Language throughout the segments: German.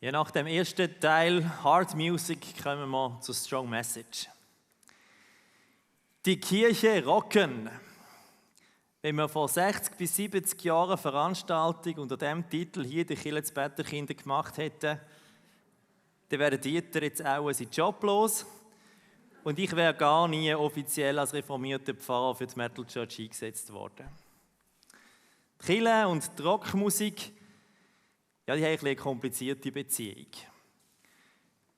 Ja, nach dem ersten Teil Hard Music kommen wir zur Strong Message. Die Kirche rocken. Wenn wir vor 60 bis 70 Jahren eine Veranstaltung unter diesem Titel hier die Kirche zu Betterkinder gemacht hätten, dann wäre Dieter jetzt auch seinen Job los und ich wäre gar nie offiziell als reformierter Pfarrer für die Metal Church eingesetzt worden. Die Kirche und die Rockmusik, ja, die haben eine komplizierte Beziehung.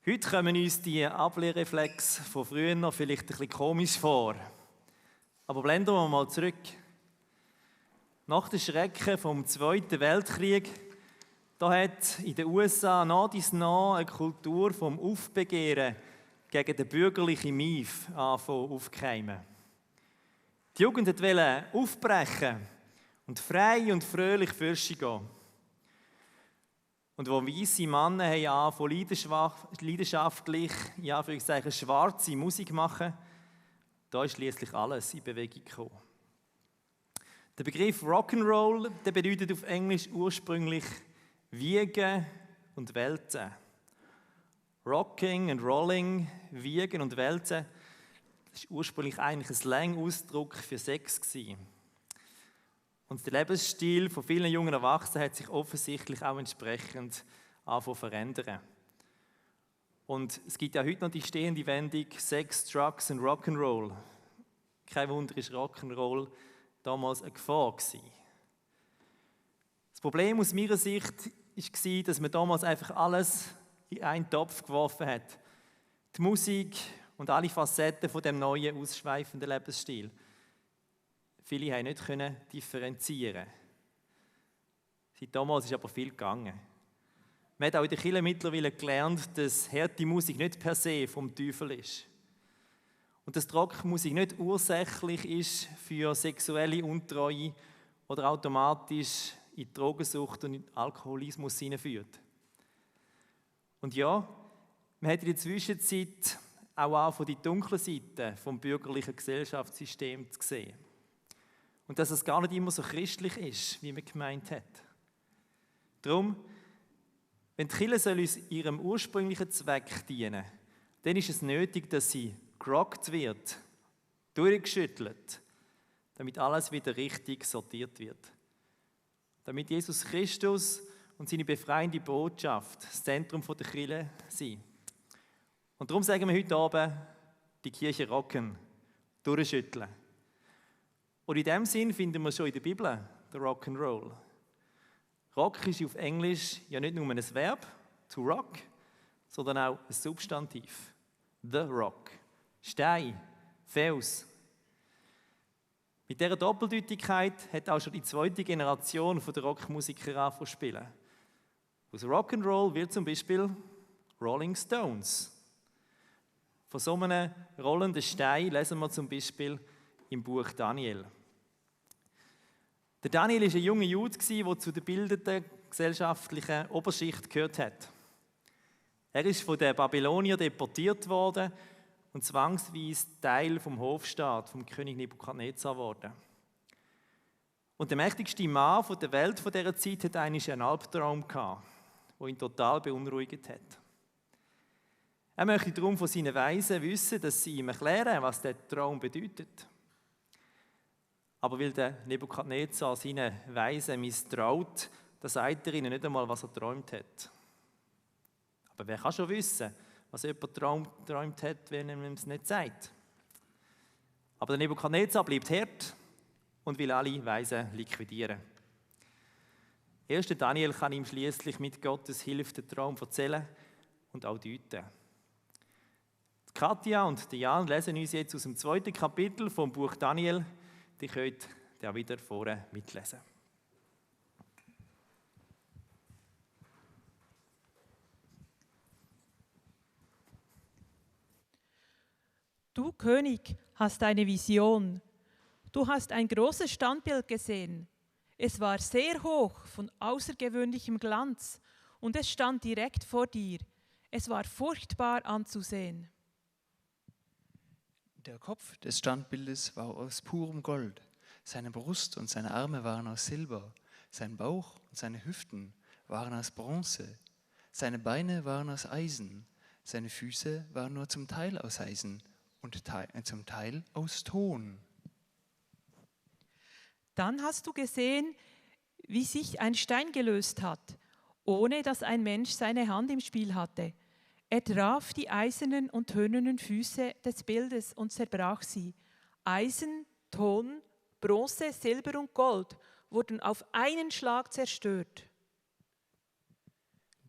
Heute kommen uns die Ablehrreflexe von früher noch vielleicht ein bisschen komisch vor. Aber blenden wir mal zurück. Nach den Schrecken vom Zweiten Weltkrieg, da hat in den USA nach dies nach eine Kultur vom Aufbegehren gegen den bürgerlichen Mief aufkeimen. Die Jugend wollte aufbrechen und frei und fröhlich fürschen gehen. Und wo weisse Männer anfangen, leidenschaftlich, in Anführungszeichen, schwarze Musik machen, da ist schließlich alles in Bewegung gekommen. Der Begriff Rock'n'Roll, der bedeutet auf Englisch ursprünglich wiegen und wälzen. Rocking and Rolling, wiegen und wälzen, das war ursprünglich eigentlich ein Slang-Ausdruck für Sex gewesen. Und der Lebensstil von vielen jungen Erwachsenen hat sich offensichtlich auch entsprechend angefangen zu verändern. Und es gibt ja heute noch die stehende Wendung Sex, Drugs und Rock'n'Roll. Kein Wunder ist Rock'n'Roll damals eine Gefahr gewesen. Das Problem aus meiner Sicht war, dass man damals einfach alles in einen Topf geworfen hat. Die Musik und alle Facetten von dem neuen, ausschweifenden Lebensstil. Viele konnten nicht differenzieren. Seit damals ist aber viel gegangen. Man hat auch in der Kirche mittlerweile gelernt, dass harte Musik nicht per se vom Teufel ist. Und dass Rockmusik nicht ursächlich ist für sexuelle Untreue oder automatisch in die Drogensucht und in den Alkoholismus hineinführt. Und ja, man hat in der Zwischenzeit auch von die dunklen Seiten vom bürgerlichen Gesellschaftssystem zu sehen. Und dass es gar nicht immer so christlich ist, wie man gemeint hat. Darum, wenn die Kirche uns ihrem ursprünglichen Zweck dienen, dann ist es nötig, dass sie gerockt wird, durchgeschüttelt, damit alles wieder richtig sortiert wird. Damit Jesus Christus und seine befreiende Botschaft das Zentrum der Kirche sind. Und darum sagen wir heute Abend, die Kirche rocken, durchschütteln. Und in diesem Sinn finden wir schon in der Bibel den Rock'n'Roll. Rock ist auf Englisch ja nicht nur ein Verb, to rock, sondern auch ein Substantiv. The Rock. Stein, Fels. Mit dieser Doppeldeutigkeit hat auch schon die zweite Generation der Rockmusiker angefangen zu spielen. Aus Rock'n'Roll wird zum Beispiel Rolling Stones. Von so einem rollenden Stein lesen wir zum Beispiel im Buch Daniel. Der Daniel war ein junger Jude, der zu der bildenden gesellschaftlichen Oberschicht gehört hat. Er ist von den Babyloniern deportiert worden und zwangsweise Teil vom Hofstaat, vom König Nebukadnezar geworden. Und der mächtigste Mann der Welt von dieser Zeit hatte einen Albtraum gehabt, der ihn total beunruhigt hat. Er möchte darum von seinen Weisen wissen, dass sie ihm erklären, was der Traum bedeutet. Aber weil der Nebukadnezar seinen Weisen misstraut, da sagt er ihnen nicht einmal, was er geträumt hat. Aber wer kann schon wissen, was jemand geträumt hat, wenn er ihm es nicht sagt? Aber der Nebukadnezar bleibt hart und will alle Weisen liquidieren. Erst Daniel kann ihm schließlich mit Gottes Hilfe den Traum erzählen und auch deuten. Katja und Jan lesen uns jetzt aus dem 2. Kapitel vom Buch Daniel. Die könnt ihr wieder vorne mitlesen. Du König hast eine Vision. Du hast ein großes Standbild gesehen. Es war sehr hoch, von außergewöhnlichem Glanz, und es stand direkt vor dir. Es war furchtbar anzusehen. Der Kopf des Standbildes war aus purem Gold. Seine Brust und seine Arme waren aus Silber. Sein Bauch und seine Hüften waren aus Bronze. Seine Beine waren aus Eisen, seine Füße waren nur zum Teil aus Eisen und zum Teil aus Ton. Dann hast du gesehen, wie sich ein Stein gelöst hat, ohne dass ein Mensch seine Hand im Spiel hatte. Er traf die eisernen und tönernen Füße des Bildes und zerbrach sie. Eisen, Ton, Bronze, Silber und Gold wurden auf einen Schlag zerstört.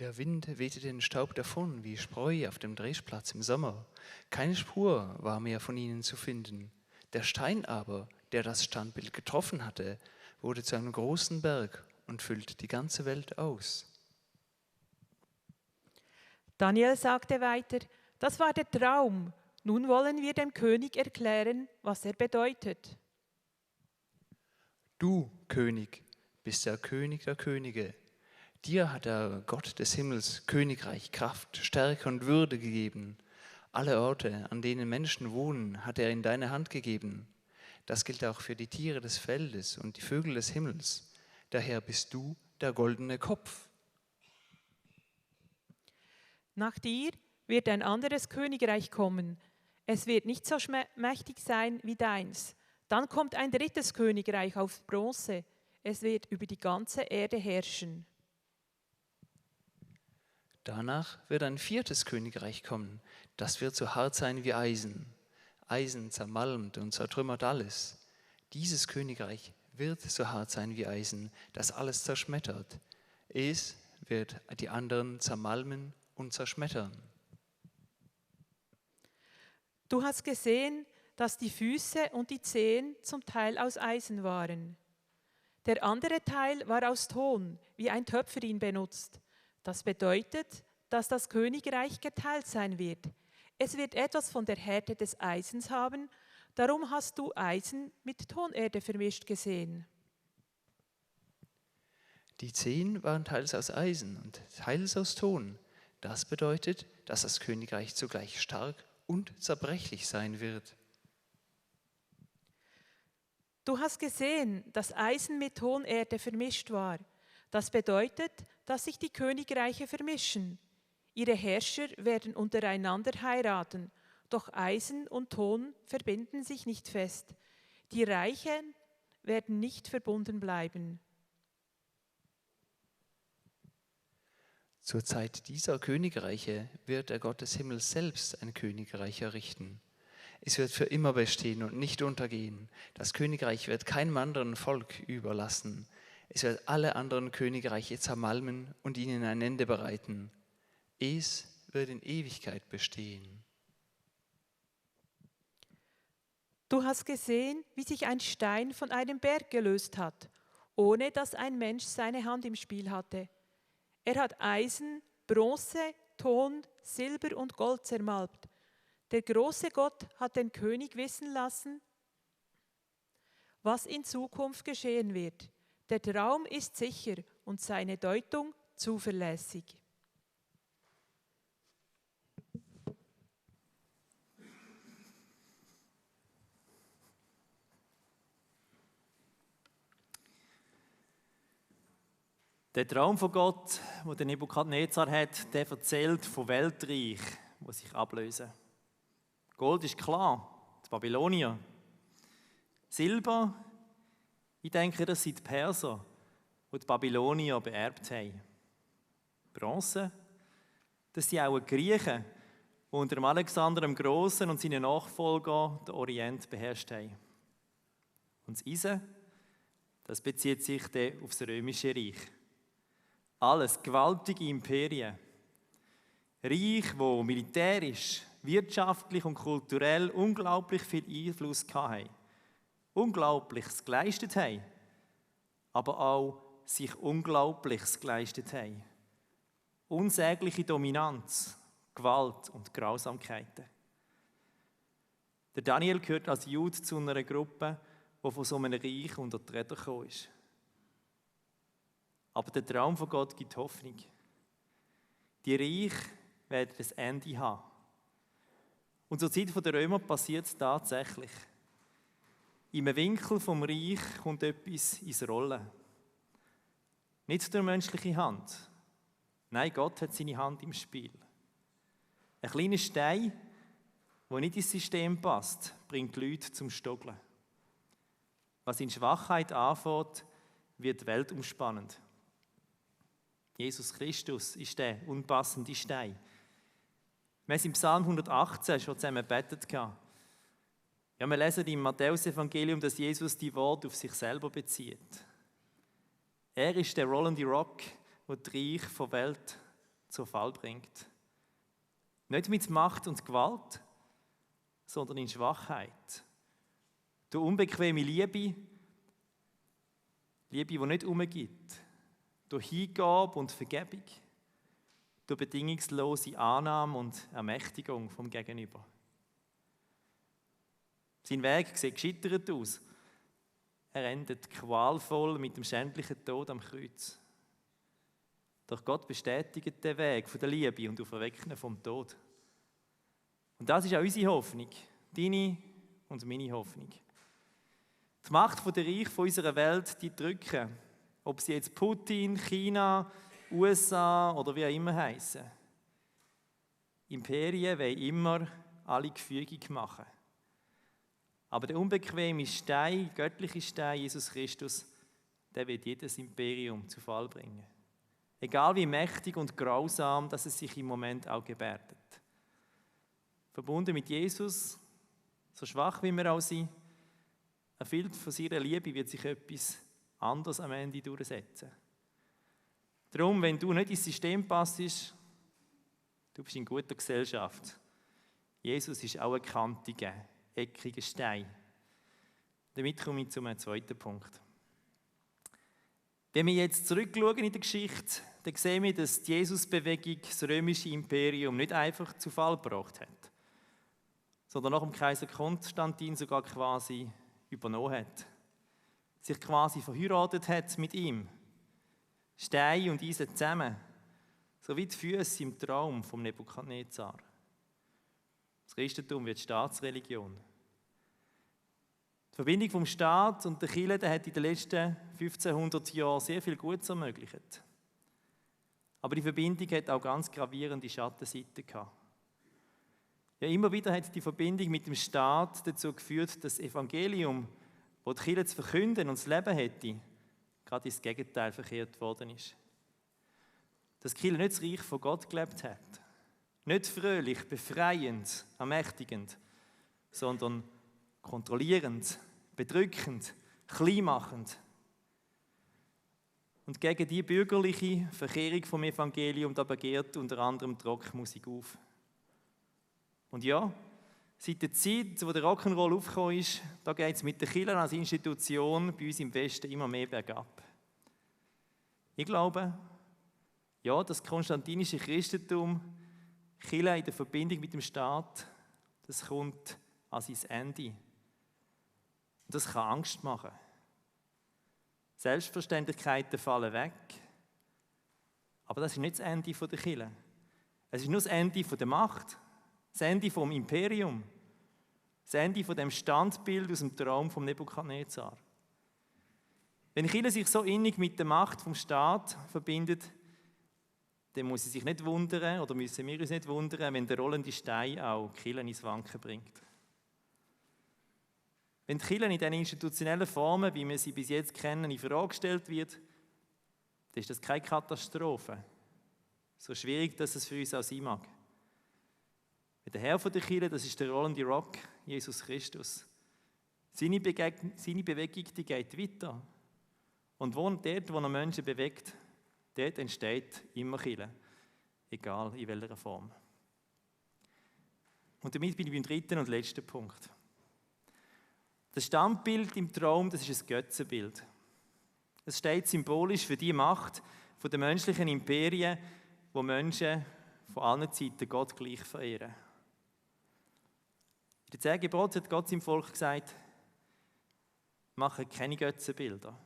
Der Wind wehte den Staub davon wie Spreu auf dem Drehsplatz im Sommer. Keine Spur war mehr von ihnen zu finden. Der Stein aber, der das Standbild getroffen hatte, wurde zu einem großen Berg und füllte die ganze Welt aus. Daniel sagte weiter, das war der Traum. Nun wollen wir dem König erklären, was er bedeutet. Du, König, bist der König der Könige. Dir hat der Gott des Himmels Königreich, Kraft, Stärke und Würde gegeben. Alle Orte, an denen Menschen wohnen, hat er in deine Hand gegeben. Das gilt auch für die Tiere des Feldes und die Vögel des Himmels. Daher bist du der goldene Kopf. Nach dir wird ein anderes Königreich kommen. Es wird nicht so mächtig sein wie deins. Dann kommt ein drittes Königreich aus Bronze. Es wird über die ganze Erde herrschen. Danach wird ein viertes Königreich kommen. Das wird so hart sein wie Eisen. Eisen zermalmt und zertrümmert alles. Dieses Königreich wird so hart sein wie Eisen, das alles zerschmettert. Es wird die anderen zermalmen und zerschmettern. Du hast gesehen, dass die Füße und die Zehen zum Teil aus Eisen waren. Der andere Teil war aus Ton, wie ein Töpfer ihn benutzt. Das bedeutet, dass das Königreich geteilt sein wird. Es wird etwas von der Härte des Eisens haben, darum hast du Eisen mit Tonerde vermischt gesehen. Die Zehen waren teils aus Eisen und teils aus Ton. Das bedeutet, dass das Königreich zugleich stark und zerbrechlich sein wird. Du hast gesehen, dass Eisen mit Tonerde vermischt war. Das bedeutet, dass sich die Königreiche vermischen. Ihre Herrscher werden untereinander heiraten, doch Eisen und Ton verbinden sich nicht fest. Die Reichen werden nicht verbunden bleiben. Zur Zeit dieser Königreiche wird der Gott des Himmels selbst ein Königreich errichten. Es wird für immer bestehen und nicht untergehen. Das Königreich wird keinem anderen Volk überlassen. Es wird alle anderen Königreiche zermalmen und ihnen ein Ende bereiten. Es wird in Ewigkeit bestehen. Du hast gesehen, wie sich ein Stein von einem Berg gelöst hat, ohne dass ein Mensch seine Hand im Spiel hatte. Er hat Eisen, Bronze, Ton, Silber und Gold zermalmt. Der große Gott hat den König wissen lassen, was in Zukunft geschehen wird. Der Traum ist sicher und seine Deutung zuverlässig. Der Traum von Gott, den der Nebukadnezar hat, der erzählt von Weltreich, die sich ablösen. Gold ist klar, die Babylonier. Silber, ich denke, das sind die Perser, die die Babylonier beerbt haben. Bronze, das sind auch die Griechen, die unter dem Alexander dem Großen und seinen Nachfolgern den Orient beherrscht haben. Und das Eisen, das bezieht sich dann auf das Römische Reich. Alles gewaltige Imperien. Reich, wo militärisch, wirtschaftlich und kulturell unglaublich viel Einfluss hatten. Unglaubliches geleistet haben, aber auch sich Unglaubliches geleistet haben. Unsägliche Dominanz, Gewalt und Grausamkeiten. Der Daniel gehört als Jude zu einer Gruppe, die von so einem Reich unter die Räder gekommen ist. Aber der Traum von Gott gibt Hoffnung. Die Reiche werden das Ende haben. Und zur Zeit der Römer passiert es tatsächlich. In einem Winkel vom Reich kommt etwas ins Rollen. Nicht durch menschliche Hand. Nein, Gott hat seine Hand im Spiel. Ein kleiner Stein, der nicht ins System passt, bringt die Leute zum Stoggeln. Was in Schwachheit anfängt, wird weltumspannend. Jesus Christus ist der unpassende Stein. Wir haben im Psalm 118 schon zusammen gebetet. Ja, wir lesen im Matthäus-Evangelium, dass Jesus die Worte auf sich selber bezieht. Er ist der rollende Rock, der das Reich der Welt zur Fall bringt. Nicht mit Macht und Gewalt, sondern in Schwachheit. Durch unbequeme Liebe, die nicht umgibt. Durch Hingabe und Vergebung. Durch bedingungslose Annahme und Ermächtigung vom Gegenüber. Sein Weg sieht gescheitert aus. Er endet qualvoll mit dem schändlichen Tod am Kreuz. Doch Gott bestätigt den Weg von der Liebe und Auferwecken vom Tod. Und das ist auch unsere Hoffnung, deine und meine Hoffnung. Die Macht der Reich von unserer Welt, die drücken, ob sie jetzt Putin, China, USA oder wie auch immer heißen. Imperien wollen immer alle gefügig machen. Aber der unbequeme Stein, göttliche Stein, Jesus Christus, der wird jedes Imperium zu Fall bringen. Egal wie mächtig und grausam, dass es sich im Moment auch gebärdet. Verbunden mit Jesus, so schwach wie wir auch sind, erfüllt von seiner Liebe, wird sich etwas anderes am Ende durchsetzen. Darum, wenn du nicht ins System passest, du bist in guter Gesellschaft. Jesus ist auch ein kantiger, eckiger Stein. Damit komme ich zum zweiten Punkt. Wenn wir jetzt zurückschauen in der Geschichte, dann sehen wir, dass die Jesus-Bewegung das römische Imperium nicht einfach zu Fall gebracht hat, sondern nach dem Kaiser Konstantin sogar quasi übernommen hat. Sich quasi verheiratet hat mit ihm. Stein und Eisen zusammen, so wie die Füße im Traum vom Nebukadnezar. Das Christentum wird Staatsreligion. Die Verbindung vom Staat und der Kirche hat in den letzten 1500 Jahren sehr viel Gutes ermöglicht. Aber die Verbindung hat auch ganz gravierende Schattenseiten gehabt. Ja, immer wieder hat die Verbindung mit dem Staat dazu geführt, dass das Evangelium, das die Kirche zu verkünden und zu leben hätte, gerade ins Gegenteil verkehrt worden ist. Dass die Kirche nicht das Reich von Gott gelebt hat. Nicht fröhlich, befreiend, ermächtigend, sondern kontrollierend, bedrückend, kleinmachend. Und gegen die bürgerliche Verkehrung vom Evangelium, da begehrt unter anderem die Rockmusik auf. Und ja, seit der Zeit, wo der Rock'n'Roll aufgekommen ist, da geht es mit der Kirche als Institution bei uns im Westen immer mehr bergab. Ich glaube, ja, das konstantinische Christentum, Kirche in der Verbindung mit dem Staat, das kommt an sein Ende. Und das kann Angst machen. Selbstverständlichkeiten fallen weg. Aber das ist nicht das Ende der Kirche. Es ist nur das Ende der Macht. Das Ende vom Imperium. Das Ende von dem Standbild aus dem Traum vom Nebukadnezar. Wenn die Kirche sich so innig mit der Macht vom Staat verbindet, dann muss sie sich nicht wundern, oder müssen wir uns nicht wundern, wenn der rollende Stein auch die Kirche ins Wanken bringt. Wenn die Kirche in diesen institutionellen Formen, wie wir sie bis jetzt kennen, in Frage gestellt wird, dann ist das keine Katastrophe. So schwierig, dass es für uns auch sein mag. Der Herr der Kirche, das ist der rollende Rock, Jesus Christus. Seine Bewegung, die geht weiter. Und dort, wo er Menschen bewegt, dort entsteht immer Kirche. Egal in welcher Form. Und damit bin ich beim dritten und letzten Punkt. Das Standbild im Traum, das ist ein Götzenbild. Es steht symbolisch für die Macht der menschlichen Imperien, wo Menschen von allen Zeiten Gott gleich verehren. In den 10 Geboten hat Gott seinem Volk gesagt, macht keine Götzenbilder.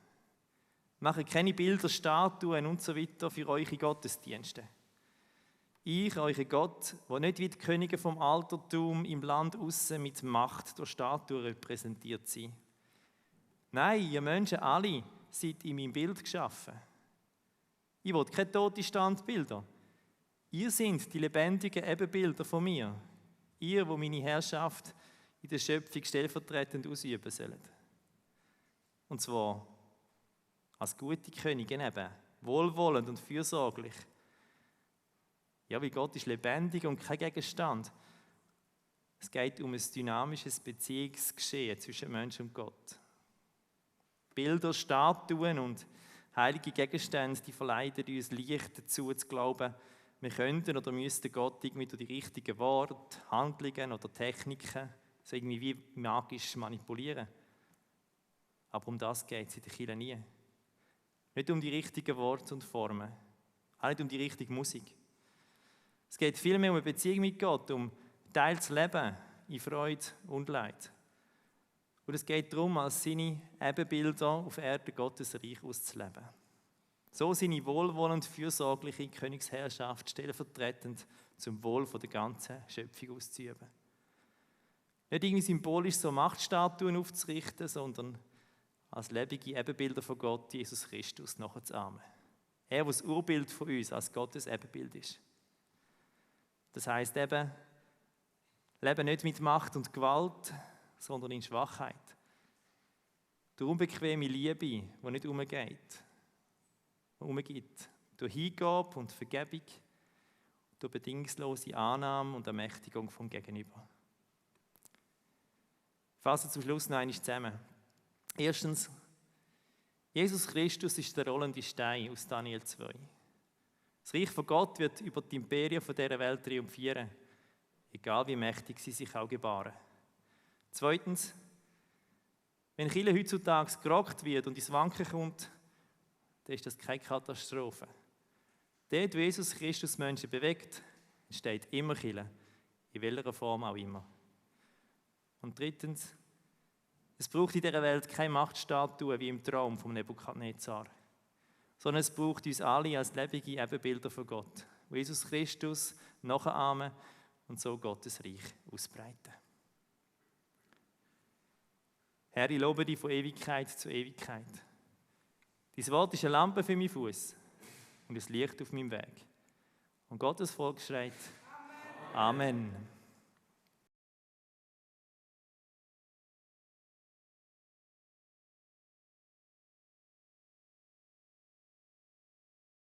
Macht keine Bilder, Statuen und so weiter für eure Gottesdienste. Ich, euer Gott, der nicht wie die Könige vom Altertum im Land aussen mit Macht durch Statuen repräsentiert sind. Nein, ihr Menschen alle seid in meinem Bild geschaffen. Ich will keine toten Standbilder. Ihr seid die lebendigen Ebenbilder von mir. Ihr, wo meine Herrschaft in der Schöpfung stellvertretend ausüben sollt. Und zwar als gute Königin eben, wohlwollend und fürsorglich. Ja, wie Gott ist lebendig und kein Gegenstand. Es geht um ein dynamisches Beziehungsgeschehen zwischen Mensch und Gott. Bilder, Statuen und heilige Gegenstände, die verleiten uns leicht dazu zu glauben, wir könnten oder müssten Gott irgendwie durch die richtigen Worte, Handlungen oder Techniken so irgendwie wie magisch manipulieren. Aber um das geht es in der Kirche nie. Nicht um die richtigen Worte und Formen, auch nicht um die richtige Musik. Es geht vielmehr um eine Beziehung mit Gott, um teils Leben in Freude und Leid. Und es geht darum, als seine Ebenbilder auf Erden Gottes Reich auszuleben. So seine wohlwollend fürsorgliche Königsherrschaft stellvertretend zum Wohl der ganzen Schöpfung auszuüben. Nicht irgendwie symbolisch so Machtstatuen aufzurichten, sondern als lebendige Ebenbilder von Gott, Jesus Christus, nachzuahmen. Er, der das Urbild von uns als Gottes Ebenbild ist. Das heisst eben, leben nicht mit Macht und Gewalt, sondern in Schwachheit. Durch unbequeme Liebe, die nicht umgeht, umgibt. Durch Hingabe und Vergebung, durch bedingungslose Annahme und Ermächtigung vom Gegenüber. Ich fasse zum Schluss noch einmal zusammen. Erstens, Jesus Christus ist der rollende Stein aus Daniel 2. Das Reich von Gott wird über die Imperien dieser Welt triumphieren, egal wie mächtig sie sich auch gebaren. Zweitens, wenn Kirche heutzutage gerockt wird und ins Wanken kommt, dann ist das keine Katastrophe. Dort, wo Jesus Christus Menschen bewegt, entsteht immer Kirche, in welcher Form auch immer. Und drittens, es braucht in dieser Welt keine Machtstatue wie im Traum von Nebukadnezar, sondern es braucht uns alle als lebendige Ebenbilder von Gott, wo Jesus Christus nachahmen und so Gottes Reich ausbreiten. Herr, ich lobe dich von Ewigkeit zu Ewigkeit. Dein Wort ist eine Lampe für meinen Fuß und ein Licht auf meinem Weg. Und Gottes Volk schreit: Amen.